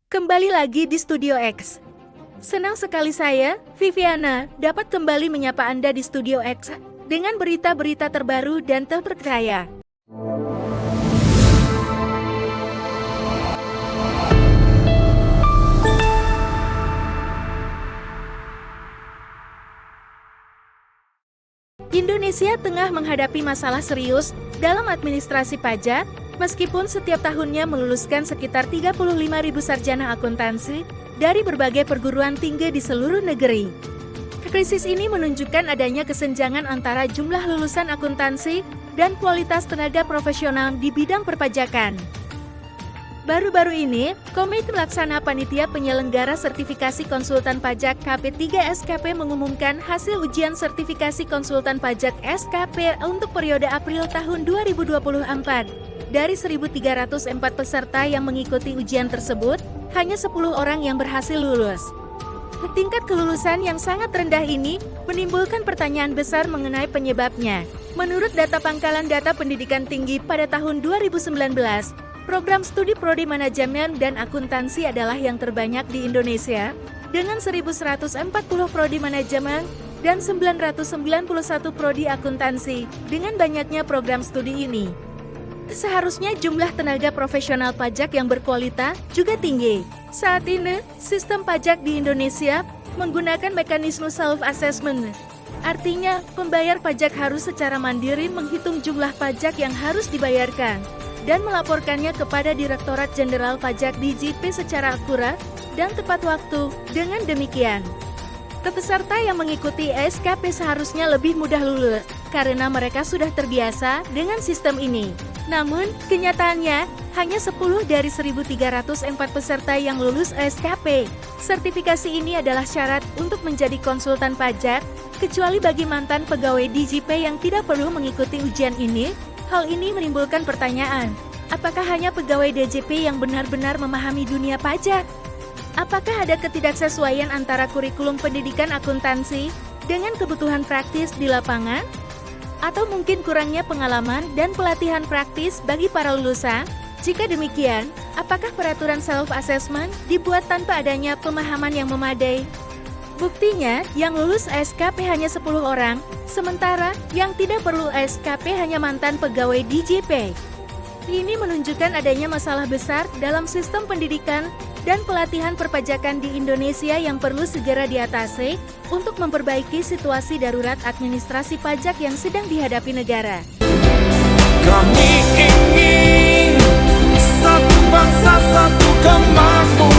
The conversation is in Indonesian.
Kembali lagi di Studio X. Senang sekali saya, Viviana, dapat kembali menyapa Anda di Studio X dengan berita-berita terbaru dan terpercaya. Indonesia tengah menghadapi masalah serius dalam administrasi pajak. Meskipun setiap tahunnya meluluskan sekitar 35.000 sarjana akuntansi dari berbagai perguruan tinggi di seluruh negeri. Krisis ini menunjukkan adanya kesenjangan antara jumlah lulusan akuntansi dan kualitas tenaga profesional di bidang perpajakan. Baru-baru ini, Komite Pelaksana Panitia Penyelenggara Sertifikasi Konsultan Pajak KP3SKP mengumumkan hasil ujian sertifikasi konsultan pajak SKP untuk periode April tahun 2024. Dari 1.304 peserta yang mengikuti ujian tersebut, hanya 10 orang yang berhasil lulus. Tingkat kelulusan yang sangat rendah ini menimbulkan pertanyaan besar mengenai penyebabnya. Menurut data Pangkalan Data Pendidikan Tinggi pada tahun 2019, program studi prodi manajemen dan akuntansi adalah yang terbanyak di Indonesia, dengan 1.140 prodi manajemen dan 991 prodi akuntansi, dengan banyaknya program studi ini. Seharusnya jumlah tenaga profesional pajak yang berkualitas juga tinggi. Saat ini, sistem pajak di Indonesia menggunakan mekanisme self-assessment. Artinya, pembayar pajak harus secara mandiri menghitung jumlah pajak yang harus dibayarkan dan melaporkannya kepada Direktorat Jenderal Pajak DJP secara akurat dan tepat waktu. Dengan demikian, peserta yang mengikuti SKP seharusnya lebih mudah lulus karena mereka sudah terbiasa dengan sistem ini. Namun, kenyataannya, hanya 10 dari 1.304 peserta yang lulus SKP. Sertifikasi ini adalah syarat untuk menjadi konsultan pajak, kecuali bagi mantan pegawai DJP yang tidak perlu mengikuti ujian ini. Hal ini menimbulkan pertanyaan, apakah hanya pegawai DJP yang benar-benar memahami dunia pajak? Apakah ada ketidaksesuaian antara kurikulum pendidikan akuntansi dengan kebutuhan praktis di lapangan? Atau mungkin kurangnya pengalaman dan pelatihan praktis bagi para lulusan? Jika demikian, apakah peraturan self-assessment dibuat tanpa adanya pemahaman yang memadai? Buktinya, yang lulus SKP hanya 10 orang, sementara yang tidak perlu SKP hanya mantan pegawai DJP. Ini menunjukkan adanya masalah besar dalam sistem pendidikan dan pelatihan perpajakan di Indonesia yang perlu segera diatasi untuk memperbaiki situasi darurat administrasi pajak yang sedang dihadapi negara. Kami ingin satu bangsa, satu kemakmuran.